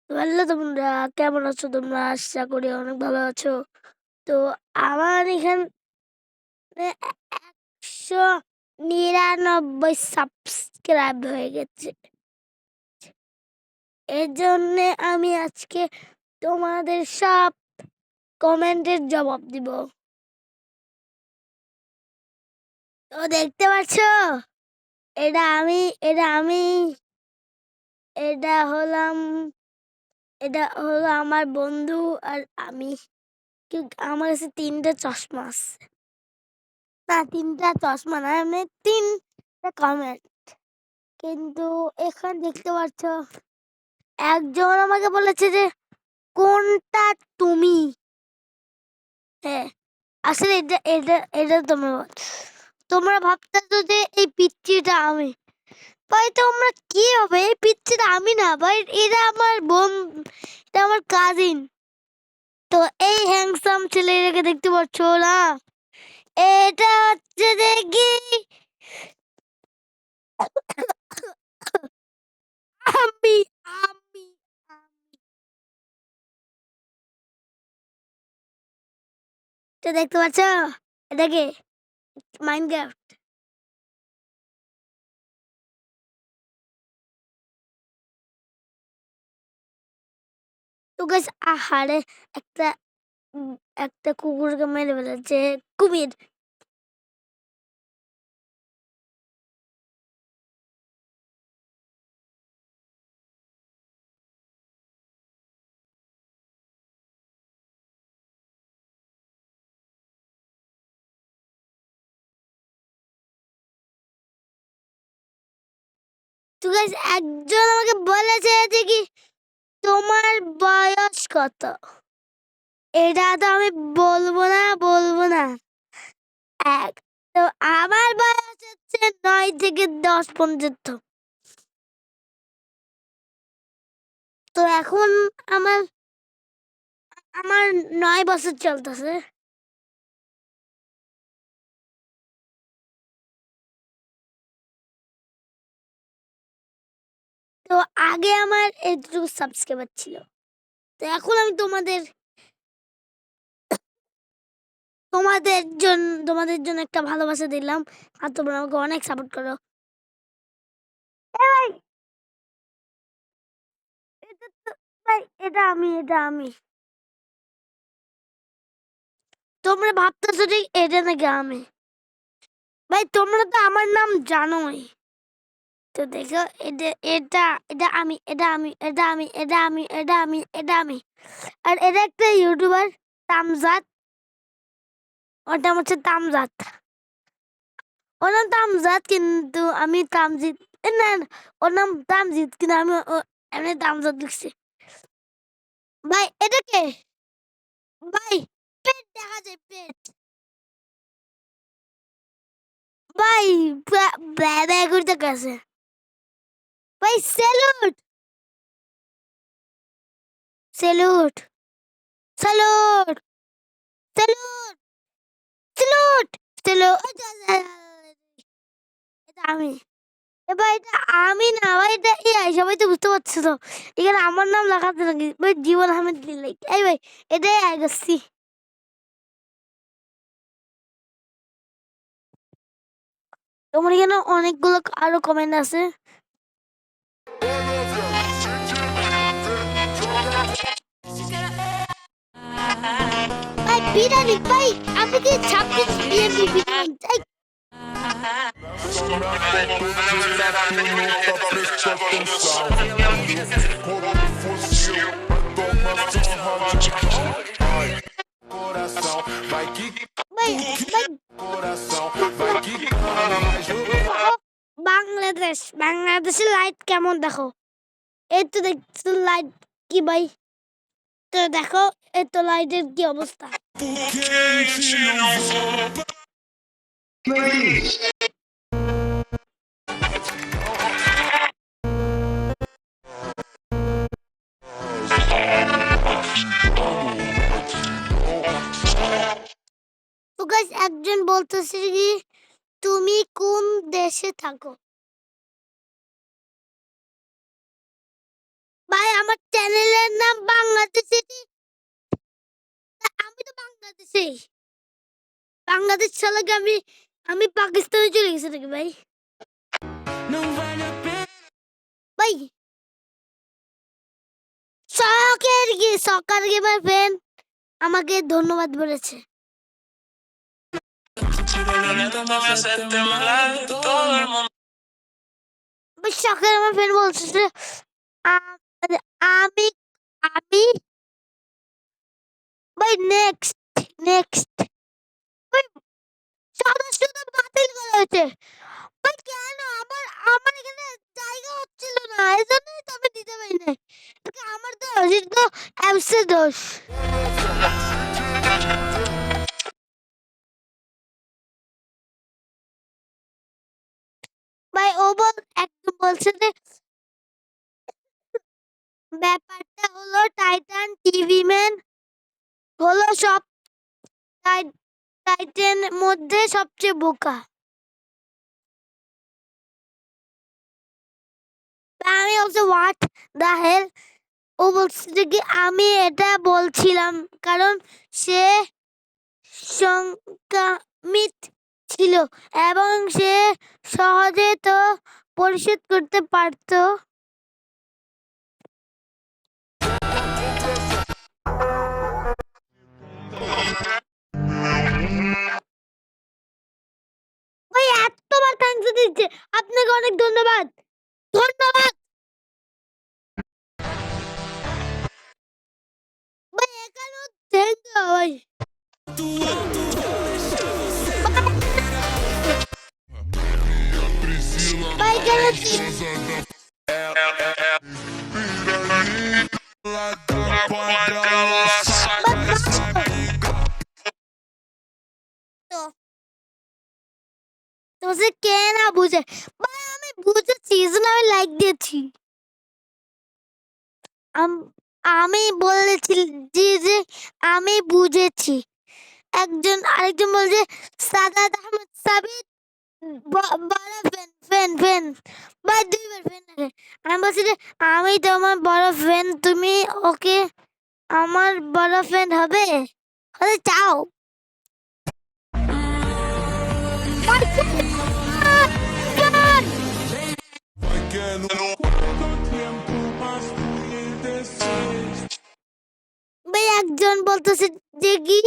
Hello তোমরা কেমন আছো তোমরা? আশা করি অনেক ভালো আছো। তো আমার এখানে ১৯৯ সাবস্ক্রাইব হয়ে গেছে। এজন্যে আমি আজকে তোমাদের সব কমেন্টের জবাব দিব। তো দেখতে পাচ্ছ? এটা আমি এটা আমি এটা হলাম এটা হলো আমার বন্ধু আর আমি। আমার কাছে ৩ টা চশমা আছে। না ৩ টা চশমা না, এমনি ৩ টা কমেন্ট। কিন্তু এখানে দেখতে পাচ্ছ একজন আমাকে বলেছে যে, "কোনটা তুমি?" হ্যাঁ, আসলে এটা তোমরা ভাবতেছো যে এই পিচ্চিটা আমি। ভাই তোমরা কি হবে? এই পিচ্চিটা আমি না ভাই, এটা আমার কাজিন। তো এই হ্যান্ডসাম ছেলেটাকে দেখতে পাচ্ছ না? এটা হচ্ছে দেখি আমি আমি আমি তো দেখতে পাচ্ছ? এটাকে মাইনক্রাফট। তো গাইস আহারে একটা উম একটা কুকুরকে মেরে ফেলেছে কুমির। তো গাইস একজন আমাকে বলেছে যে কি তোমার বয়স কত? এটা তো আমি বলবো না। এক তো আমার বয়স হচ্ছে ৯ থেকে ১০ পর্যন্ত। তো এখন আমার আমার ৯ বছর চলতেছে। তো আগে আমার এতটুকু সাবস্ক্রাইবার ছিল। তো এখন আমি তোমাদের জন্য একটা ভালোবাসা দিলাম। আর তোমরা আমাকে অনেক সাপোর্ট করো। ভাই এটা তো ভাই এটা আমি। তোমরা ভাবতেছো যে এটা নাকি আমি। ভাই তোমরা তো আমার নাম জানোই। তো দেখো এটা আমি। আর এটা একটা ইউটিউবার তামজাদ। ওর নাম হচ্ছে তামজাদ। ওর নাম তামজাদ কিন্তু আমি তামজিৎ না, ওর নাম তামজিৎ কিন্তু আমি এমনি তামজাদ লিখছি। ভাই এটা কে? ভাই পেট দেখা যায় পেট। ভাই ব্যা করতে গেছে। ভাই salute salute salute salute salute এটা আমি। ভাই এটা আমি না ভাই, এটা এআই, সবাই তো বুঝতে পারছো তো। এখানে আমার নাম লেখাতে নাকি ভাই জীবন আহমেদ লিলাই। এই ভাই এটাই এআই করছি। তোমার এখানে অনেকগুলো আরো কমেন্ট আছে। ভাই বিরিয়ানি ভাই, আমি কি ২৬ বিএনপি বিরিয়ানি চাই। ভাই ভাই বাংলাদেশের লাইট কেমন দেখো? এই তো দেখছো লাইট কি ভাই? তো দেখো এই তো লাইটের কি অবস্থা। তো গাইস একজন বলতেছে কি তুমি কোন দেশে থাকো? ভাই আমার চ্যানেলে দেশের নাম বাংলাদেশ। আমি তো বাংলাদেশে। বাংলাদেশ ছাড়া আমি পাকিস্তানে চলে গেছি নাকি ভাই? ভাই সকার গেমার ফ্যান আমাকে ধন্যবাদ বলেছে। সকার আমার ফ্যান বলছে আমি আমি ভাই নেক্সট সদস্যতা বাতিল করা হয়েছে। ভাই কেন? আমার এখানে জায়গা হচ্ছিল না, এজন্যই তো আমি দিতে পারি না। আমার দোষ, এটা তো অ্যাপসের দোষ। ভাই ও একদম বলছে যে ব্যাপারটা হলো টাইটান টিভি ম্যান হলো সব টাইটান মধ্যে সবচেয়ে বোকা। আমি বলছি হোয়াট দ্য হেল। ও বলছে কি আমি এটা বলছিলাম কারণ সে সংক্রামিত ছিল এবং সে সহজে তো পরিশোধ করতে পারত। ভাই এতবার থ্যাঙ্কস দিচ্ছে, আপনাকে অনেক ধন্যবাদ। ধন্যবাদ ভাই, এখানেও থ্যাংক ইউ ভাই। ভাই কেন তো কে না বুঝে? ভাই আমি বুঝেছি, এজন্য আমি লাইক দিয়েছি। আমি বলেছি যে আমি বুঝেছি। আরেকজন বলছে সাদাত আহমদ সাবিত বড় ফ্যান বা দুইবার ফ্যান লাগে। আমি বলছি যে আমি তোমার বড় ফ্যান, তুমি ওকে আমার বড় ফ্যান হবে হতে চাও? ভাই একজন বলতেছে যে কি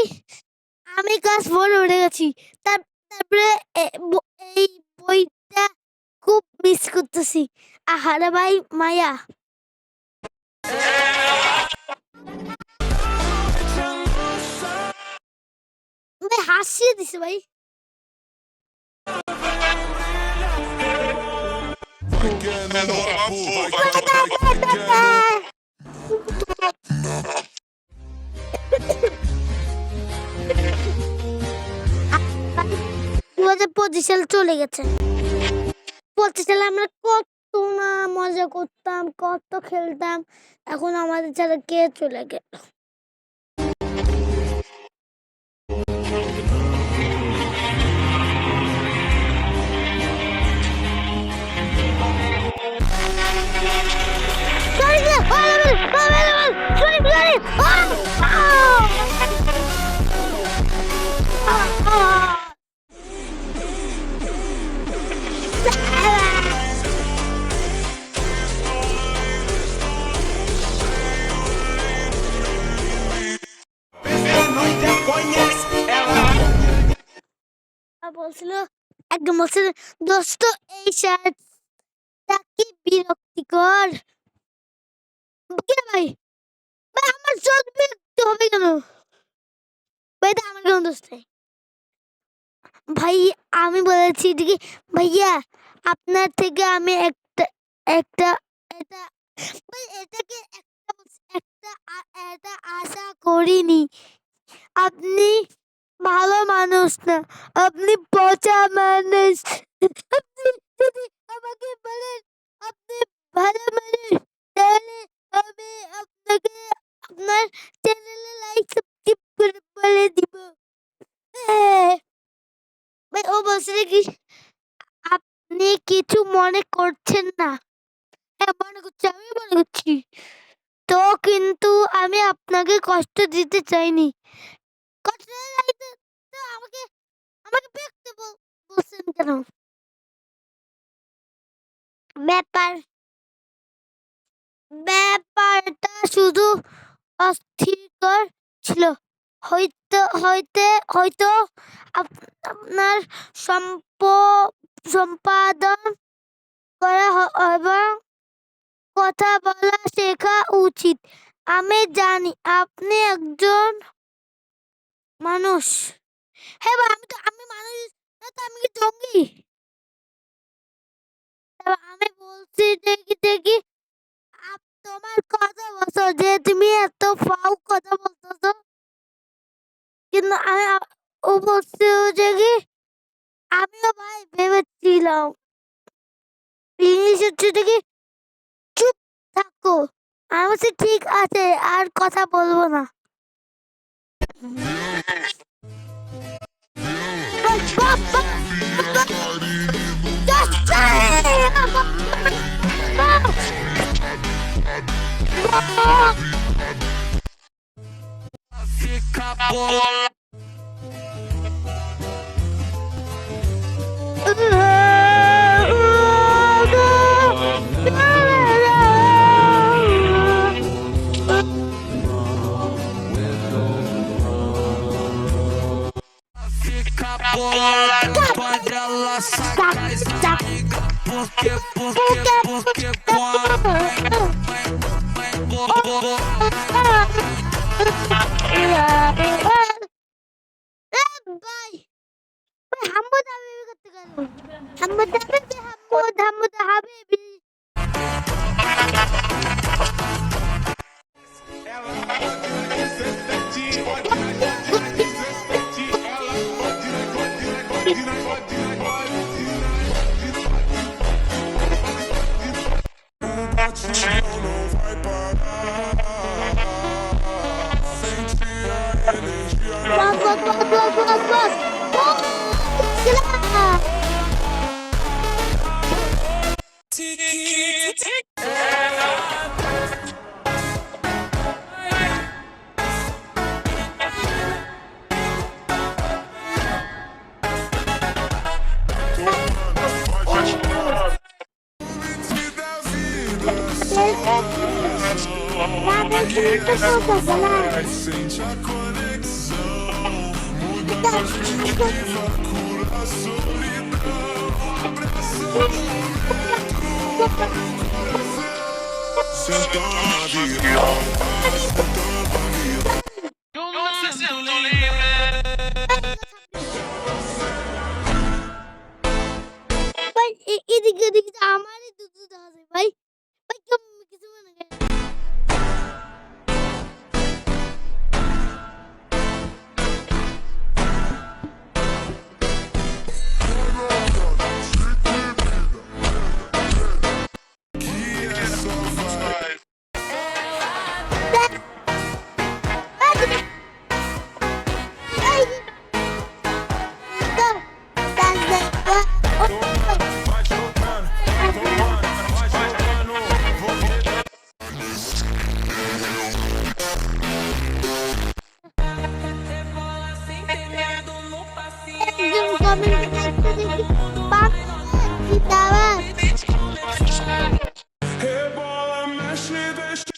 আমি ক্লাস 4 উঠে গেছি, তারপরে এই বইটা খুব মিস করতেছি। আহারে ভাই মায়া। ভাই হাসিয়ে দিছে ভাই। সাল চলে গেছে। 25 সালে আমরা কত না মজা করতাম, কত খেলতাম, এখন আমাদের ছাড়া কে চলে গেল। বলছিল একদম বলছিল দোস্ত এই শার্টটা কি বিরক্তিকর। ভাই আমার চোখ বিরক্ত হবে কেন? ভাই আমার কেন দোষ নেই ভাই। আমি বলেছি কি ভাইয়া আপনার থেকে আমি একটা এটা ভাই এটাকে এটা আশা করিনি। আপনি ভালো মানুষ না, আপনি পচা মানুষ। আপনি যদি আমাকে বলেন আপনি ভালো মানুষ, তাহলে আমি আপনাকে আপনার চ্যানেলে লাইক সাবস্ক্রাইব করে বলে দিব। ভাই ও বলছে কি আপনি কিছু মনে করছেন না? হ্যাঁ মনে করছি, আমি মনে করছি। তো কিন্তু আমি আপনাকে কষ্ট দিতে চাইনি। কষ্ট দিতে তো আমাকে আমাকে দেখতে বলছেন কেন? ব্যাপারটা শুধু অস্থিরকর ছিল। হয়তো আপনার সম্পাদন করা এবং কথা বলা শেখা উচিত। আমি জানি আপনি একজন মানুষ। হ্যাঁ ভাই, আমি মানুষ না তো, আমি কি জঙ্গি? আমি বলছি দেখি তোমার কথা বলছো যে তুমি এত ফাউ কথা বলতেছো, কিন্তু আমি ও বলছি যে কি আমিও ভাই ভেবেছিলাম ইংলিশ হচ্ছে কি চুপ থাকো। আমি বলছি ঠিক আছে, আর কথা বলবো না। Quando ela saca as amigas, porque quando হাম্মুদা হাবিবি করতে গেল। হাম্মুদা হাবিবি। Bas. Silah. sente a conexão, muda a perspectiva, cura a solidão, abraça o momento, senta na vida, senta na vida. Eu não me sinto livre. ভাই এদিকে আমারই দুধ আছে ভাই। ভাই কিছু মনে করেন। Rebola, mexe, deixa.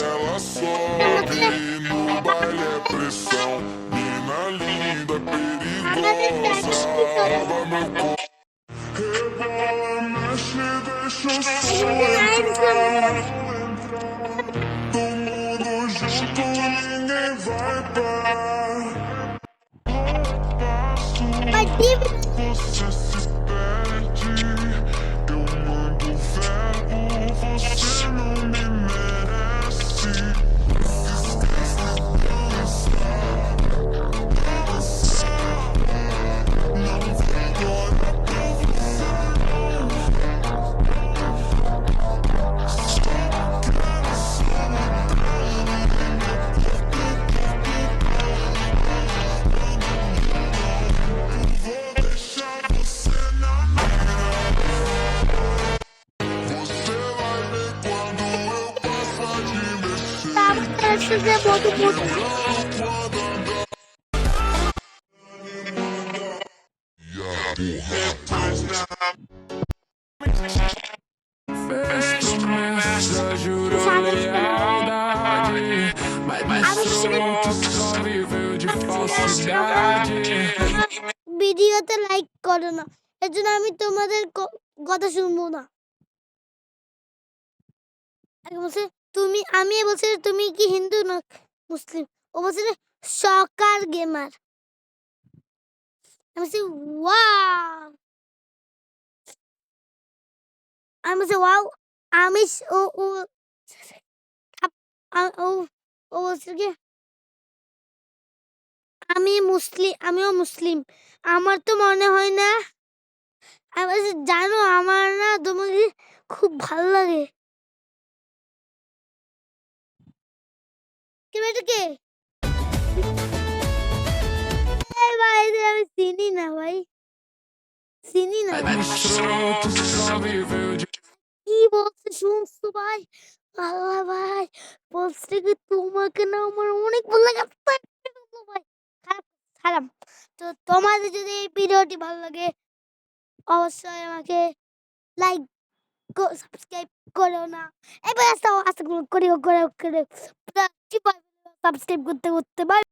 Ela sobe no baile é pressão, mina linda, perigosa, rouba meu corpo. Rebola, mexe, deixa o som entrar. Todo mundo junto, ninguém vai parar. Você se perde, eu mando verbo, você não me merece. Esquece dançar, dançar. Não dói pra você, vou deixar você na mira. Você vai ver quando eu passar de mexer. Tá, mas esse é muito, muito. Quando andar e a porra. Fez promessa, jurou lealdade, mas mostrou que só viveu de falsidade. ভিডিওতে like করো না, এর জন্য আমি তোমাদের কথা শুনবো না। আগে বলছে তুমি, আমি বলছি তুমি কি হিন্দু না মুসলিম, ও বলছে সকার গেমার। আমি বলছি ওয়াও, আমি বলছি ওয়াও। আমি ও ও ও ও বলছে কি আমি মুসলিম, আমিও মুসলিম, আমার তো মনে হয় না। আমি বলছি জানো আমার না তোমাকে খুব ভালো লাগে। কে এটা কে? এই ভাই এদের আমি চিনি না ভাই, চিনি না। Mostrou que só viveu de কি বলছে শুনছো ভাই? আল্লাহ ভাই বলছে কি তোমাকে না আমার অনেক ভালো লাগে। ভাই খারাপ খারাপ। তো তোমাদের যদি এই ভিডিওটি ভালো লাগে অবশ্যই আমাকে লাইক সাবস্ক্রাইব করো না। এবার আস্তে আস্তে করে সাবস্ক্রাইব করতে করতে বাই।